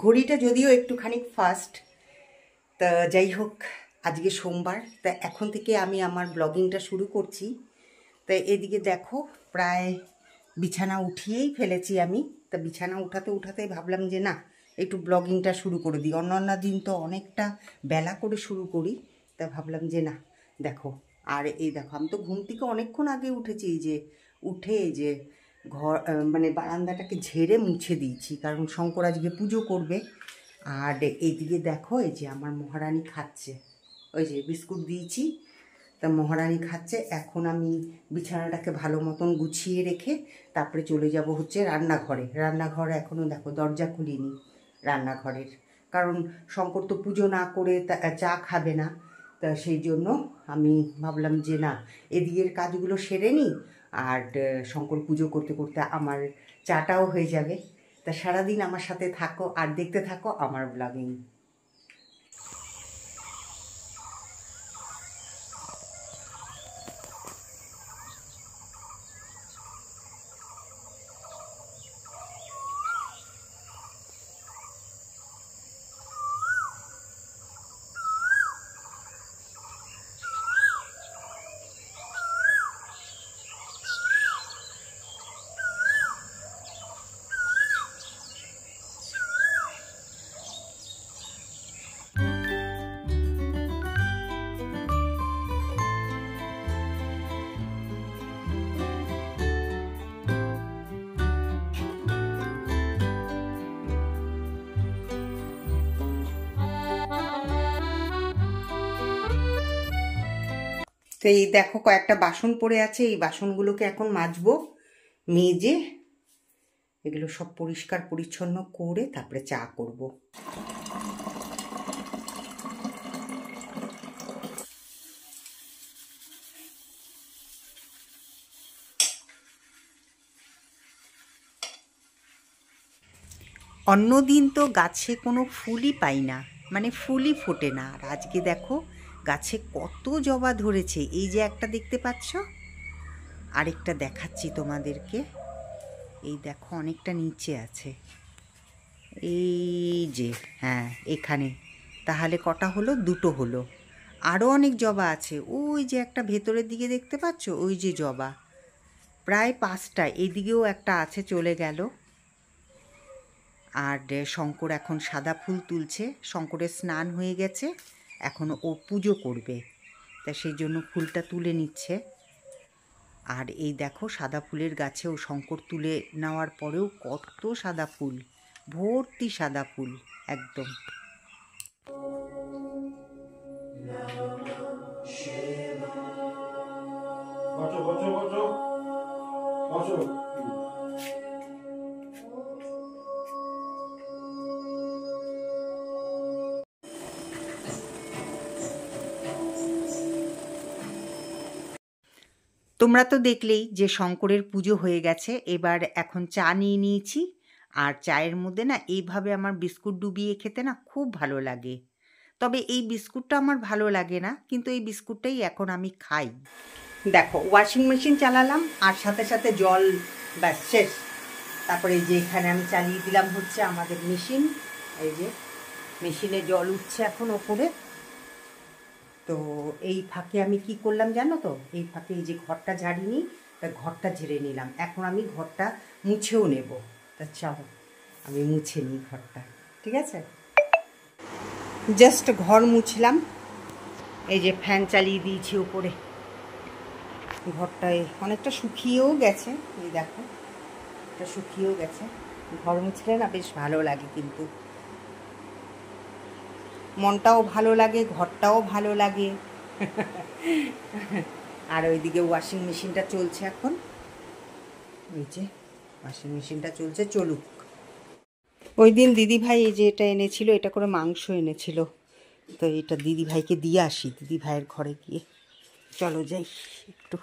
ঘড়িটা যদিও একটুখানি ফাস্ট, তা যাই হোক, আজকে সোমবার, তা এখন থেকে আমি আমার ব্লগিংটা শুরু করছি। তা এদিকে দেখো প্রায় বিছানা উঠিয়েই ফেলেছি আমি। তা বিছানা উঠাতে উঠাতে ভাবলাম যে না, একটু ব্লগিংটা শুরু করে দিই। অন্যান্য দিন তো অনেকটা বেলা করে শুরু করি, তা ভাবলাম যে না দেখো। আর এই দেখো, আমি তো ঘুম থেকে অনেকক্ষণ আগে উঠেছি। এই যে উঠে এই যে ঘর মানে বারান্দাটাকে ঝেড়ে মুছে দিয়েছি, কারণ শঙ্কর আজকে পুজো করবে। আর এইদিকে দেখো এই যে আমার মহারানী খাচ্ছে, ওই যে বিস্কুট দিয়েছি, তা মহারানী খাচ্ছে। এখন আমি বিছানাটাকে ভালো মতন গুছিয়ে রেখে তারপরে চলে যাব হচ্ছে রান্নাঘরে। রান্নাঘরে এখনও দেখো দরজা খুলিনি রান্নাঘরের, কারণ শঙ্কর তো পুজো না করে চা খাবে না। তা সেই জন্য আমি ভাবলাম যে না, এদিকের কাজগুলো সেরে নিই, আর শঙ্কর পুজো করতে করতে আমার চাটাও হয়ে যাবে। তা সারাদিন আমার সাথে থাকো আর দেখতে থাকো আমার ব্লগিং। তো এই দেখো কয়েকটা বাসন পড়ে আছে, এই বাসনগুলোকে এখন মাজবো, মেজে এগুলো সব পরিষ্কার পরিচ্ছন্ন করে তারপরে চা করব। অন্যদিন তো গাছে কোনো ফুলই পাই না, মানে ফুলই ফোটে না। আর আজকে দেখো গাছে কত জবা ধরেছে। এই যে একটা দেখতে পাচ্ছ, আরেকটা দেখাচ্ছি তোমাদেরকে। এই দেখো অনেকটা নিচে আছে, এই যে, হ্যাঁ এখানে। তাহলে কটা হলো? দুটো হলো। আরও অনেক জবা আছে, ওই যে একটা ভেতরের দিকে দেখতে পাচ্ছ, ওই যে জবা, প্রায় 5টা। এদিকেও একটা আছে, চলে গেল। আর শঙ্কর এখন সাদা ফুল তুলছে। শঙ্করের স্নান হয়ে গেছে, এখন ও পুজো করবে, তা সেই জন্য ফুলটা তুলে নিচ্ছে। আর এই দেখো সাদা ফুলের গাছে ও শঙ্কর তুলে নেওয়ার পরেও কত সাদা ফুল, ভর্তি সাদা ফুল একদম। তোমরা তো দেখলেই যে শঙ্করের পুজো হয়ে গেছে। এবার এখন চা নিয়ে নিয়েছি, আর চায়ের মধ্যে না এইভাবে আমার বিস্কুট ডুবিয়ে খেতে না খুব ভালো লাগে। তবে এই বিস্কুটটা আমার ভালো লাগে না, কিন্তু এই বিস্কুটটাই এখন আমি খাই। দেখো ওয়াশিং মেশিন চালালাম, আর সাথে সাথে জল, ব্যাস শেষ। তারপরে এই যে এখানে আমি চালিয়ে দিলাম হচ্ছে আমাদের মেশিন। এই যে মেশিনে জল উঠছে এখন ওপরে। তো এই ফাঁকে আমি কি করলাম জানো তো, এই ফাঁকে এই যে ঘরটা ঝাড়িনি, তা ঘরটা ঝেড়ে নিলাম। এখন আমি ঘরটা মুছেও নেব। তা চলো আমি মুছে নিই ঘরটা, ঠিক আছে? জাস্ট ঘর মুছলাম, এই যে ফ্যান চালিয়ে দিয়েছি উপরে। ঘরটায় অনেকটা শুকিয়েও গেছে, এই দেখো এটা শুকিয়েও গেছে। ঘর মুছলে না বেশ ভালো লাগে, কিন্তু মনটাও ভালো লাগে, ঘরটাও ভালো লাগে। আর ওইদিকে ওয়াশিং মেশিনটা চলছে এখন, ওই যে ওয়াশিং মেশিনটা চলছে, চলুক। ওই দিন দিদিভাই এই যে এটা এনেছিল, এটা করে মাংস এনেছিল, তো এটা দিদিভাইকে দিয়ে আসি, দিদিভাইয়ের ঘরে গিয়ে। চলো যাই একটু।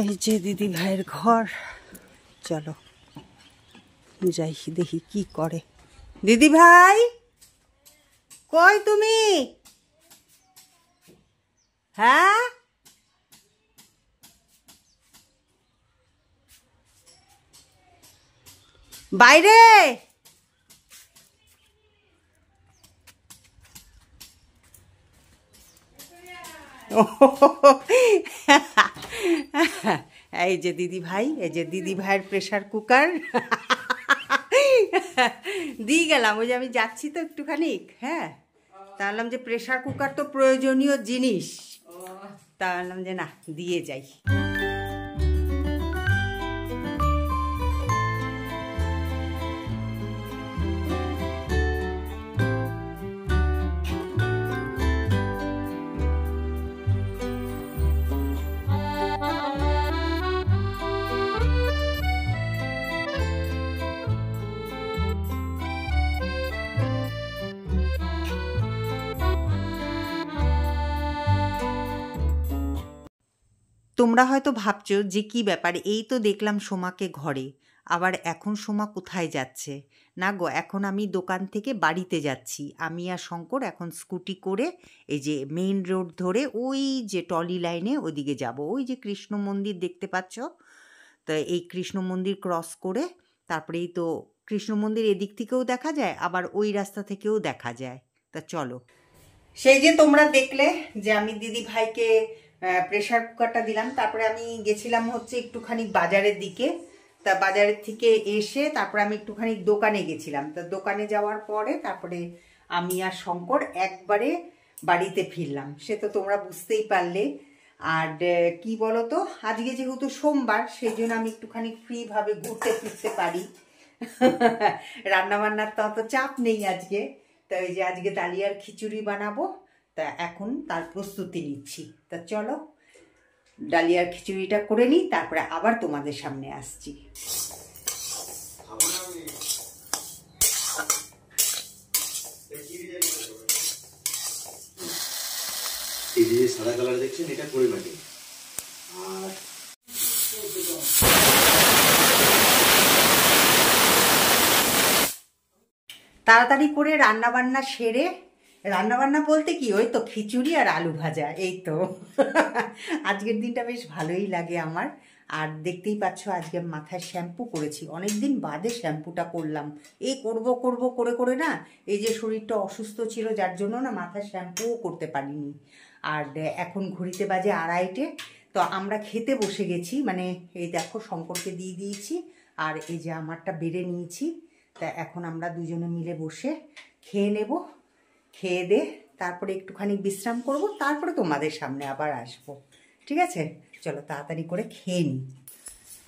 এই যে দিদি ভাইয়ের ঘর, চলো যাই দেখি কি করে। দিদি ভাই কই তুমি? হ্যাঁ বাইরে? এই যে দিদি ভাই, এই যে দিদি ভাইয়ের প্রেসার কুকার দিয়ে গেলাম। ওই যে আমি যাচ্ছি তো একটুখানি, হ্যাঁ, তাহলাম যে প্রেসার কুকার তো প্রয়োজনীয় জিনিস, তাহলাম যে না দিয়ে যাই। তোমরা হয়তো ভাবছো যে কি ব্যাপার, এই তো দেখলাম সোমাকে ঘরে, আবার এখন সোমা কোথায় যাচ্ছে? না গো, এখন আমি দোকান থেকে বাড়িতে যাচ্ছি। আমি আর শঙ্কর এখন স্কুটি করে এই যে মেইন রোড ধরে ওই যে টলি লাইনে ওদিকে যাব। ওই যে কৃষ্ণ মন্দির দেখতে পাচ্ছ, তো এই কৃষ্ণ মন্দির ক্রস করে তারপরেই তো কৃষ্ণ মন্দির এদিক থেকেও দেখা যায়, আবার ওই রাস্তা থেকেও দেখা যায়। তা চলো। সেই যে তোমরা দেখলে যে আমি দিদি ভাইকে প্রেসার কুকারটা দিলাম, তারপরে আমি গেছিলাম হচ্ছে একটুখানি বাজারের দিকে। তা বাজারের থেকে এসে তারপরে আমি একটুখানি দোকানে গেছিলাম। তা দোকানে যাওয়ার পরে তারপরে আমি আর শঙ্কর একবারে বাড়িতে ফিরলাম, সে তো তোমরা বুঝতেই পারলে। আর কি বলো তো, আজকে যেহেতু সোমবার, সেই জন্য আমি একটুখানি ফ্রিভাবে ঘুরতে ফিরতে পারি। রান্নাবান্নার তো অত চাপ নেই আজকে। তা এই যে আজকে ডালিয়ার খিচুড়ি বানাবো, তা এখন তার প্রস্তুতি নিচ্ছি। তা চলো ডালিয়ার খিচুড়িটা করে নিই, তারপরে আবার তোমাদের সামনে আসছি। এই যে সাদা কালার দেখছেন, এটা করে মাটি। আর তাড়াতাড়ি করে রান্নাবান্না সেরে, রান্নাবান্না বলতে কি, ওই তো খিচুড়ি আর আলু ভাজা, এই তো। আজকের দিনটা বেশ ভালোই লাগে আমার। আর দেখতেই পাচ্ছ আজকে মাথায় শ্যাম্পু করেছি, অনেক দিন বাদে শ্যাম্পুটা করলাম। এই করব করব করে করে না, এই যে শরীরটা অসুস্থ ছিল যার জন্য না মাথায় শ্যাম্পুও করতে পারিনি। আর এখন ঘড়িতে বাজে 2:30, তো আমরা খেতে বসে গেছি। মানে এই দেখো শঙ্করকে দিয়ে দিয়েছি, আর এই যে আমারটা বেড়ে নিয়েছি। তা এখন আমরা দুজনে মিলে বসে খেয়ে নেব। খেয়ে দে তারপরে একটুখানি বিশ্রাম করব, তারপরে তোমাদের সামনে আবার আসব। ঠিক আছে, চলো তাড়াতাড়ি করে খেয়ে নিই।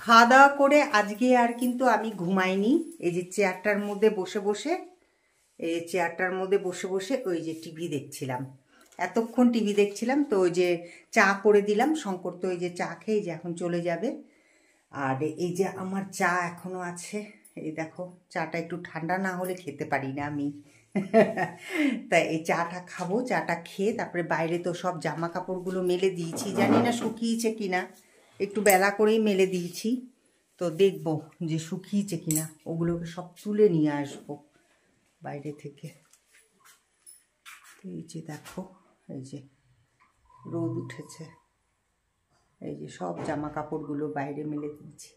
খাওয়া দাওয়া করে আজকে আর কিন্তু আমি ঘুমাইনি। এই যে চেয়ারটার মধ্যে বসে বসে, এই চেয়ারটার মধ্যে বসে বসে ওই যে টিভি দেখছিলাম, এতক্ষণ টিভি দেখছিলাম। তো ওই যে চা করে দিলাম, শঙ্কর তো ওই যে চা খেয়ে যে এখন চলে যাবে। আর এই যে আমার চা এখনো আছে, এই দেখো চাটা একটু ঠান্ডা না হলে খেতে পারি না আমি। তাই এই চাটা খাবো, চাটা খেয়ে তারপরে বাইরে তো সব জামা কাপড়গুলো মেলে দিয়েছি, জানি না শুকিয়েছে কিনা, একটু বেলা করেই মেলে দিয়েছি। তো দেখবো যে শুকিয়েছে কিনা, ওগুলোকে সব তুলে নিয়ে আসবো বাইরে থেকে। এই যে দেখো, এই যে রোদ উঠেছে, এই যে সব জামা কাপড়গুলো বাইরে মেলে দিয়েছি।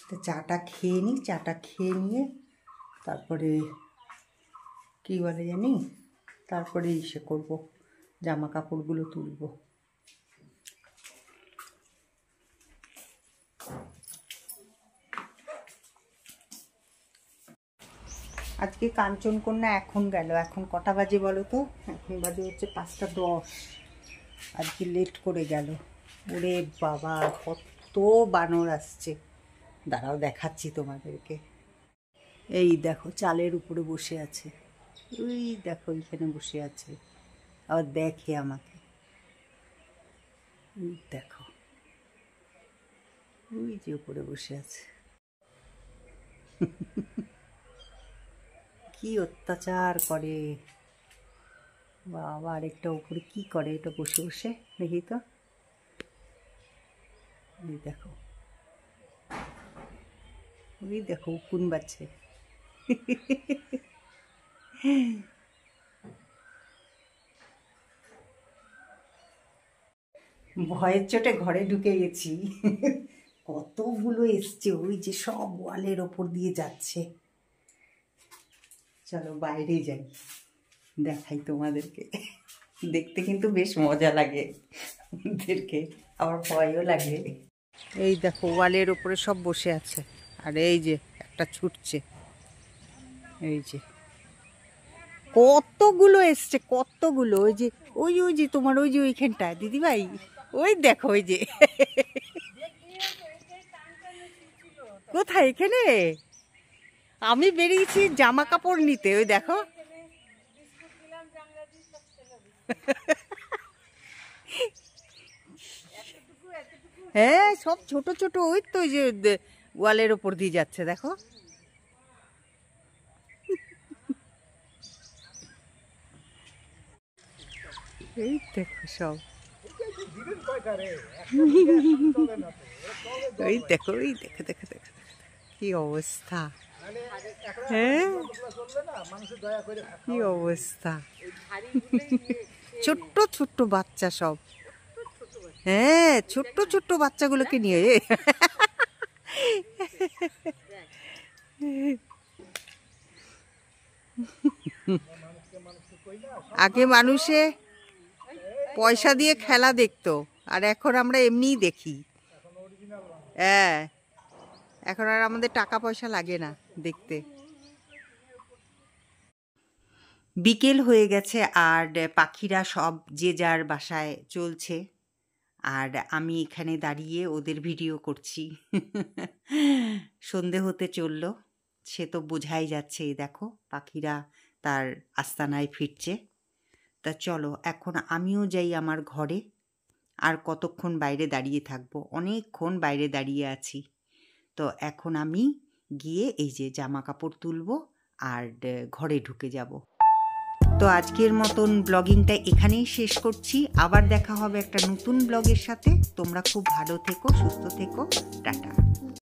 তো চাটা খেয়ে নিই, চাটা খেয়ে নিয়ে তারপরে কী বলে জানি, তারপরে ইসে করবো, জামা কাপড়গুলো তুলবো। আজকে কাঞ্চনকন্যা এখন গেল, এখন কটা বাজে বলো তো? এখন বাজে হচ্ছে 5:10। আজকে লেট করে গেল। ওরে বাবা কত বানর আসছে, দাঁড়াও দেখাচ্ছি তোমাদেরকে। এই দেখো চালের উপরে বসে আছে, ওই দেখো এখানে বসে আছে, আবার দেখে আমাকে, দেখো ওই যে উপরে বসে আছে। কি অত্যাচার করে, বাবা আরেকটা উপরে কি করে এটা বসে বসে দেখি তো। এই দেখো, ওই দেখো উকুন বাচ্ছে। ভয়ের চোটে ঘরে ঢুকে গেছি। কতগুলো এসছে, ওই যে সব ওয়ালের ওপর দিয়ে যাচ্ছে। চলো বাইরে যাই, দেখাই তোমাদেরকে। দেখতে কিন্তু বেশ মজা লাগে ওদেরকে, আবার ভয়ও লাগে। এই দেখো ওয়ালের ওপরে সব বসে আছে, আর এই যে একটা ছুটছে। এই যে কতগুলো এসছে, কতগুলো। ওই যে ওই যে তোমার ওই যে ওইখানটায় দিদিভাই, ওই দেখো ওই যে। কোথায়? এখানে আমি বেরিয়েছি জামা কাপড় নিতে, ওই দেখো। হ্যাঁ সব ছোট ছোট, ওই তো ওই যে ওয়ালের ওপর দিয়ে যাচ্ছে দেখো। এই দেখো সব, ওই দেখো ওই দেখো দেখো দেখো কি অবস্থা। হ্যাঁ কি অবস্থা, ছোট্ট ছোট্ট বাচ্চা সব। হ্যাঁ ছোট্ট ছোট্ট বাচ্চাগুলোকে নিয়ে। আগে মানুষে পয়সা দিয়ে খেলা দেখতো, আর এখন আমরা এমনিই দেখি। হ্যাঁ এখন আর আমাদের টাকা পয়সা লাগে না দেখতে। বিকেল হয়ে গেছে আর পাখিরা সব যে যার বাসায় চলছে, আর আমি এখানে দাঁড়িয়ে ওদের ভিডিও করছি। সন্ধে হতে চলল, সে তো বোঝাই যাচ্ছে। এই দেখো পাখিরা তার আস্তানায় ফিরছে। তা চলো এখন আমিও যাই আমার ঘরে। আর কতক্ষণ বাইরে দাঁড়িয়ে থাকবো, অনেকক্ষণ বাইরে দাঁড়িয়ে আছি। তো এখন আমি গিয়ে এই যে জামা কাপড় তুলবো আর ঘরে ঢুকে যাব। তো আজকের মতন ব্লগিংটা এখানেই শেষ করছি। আবার দেখা হবে একটা নতুন ব্লগের সাথে। তোমরা খুব ভালো থেকো, সুস্থ থেকো, টাটা।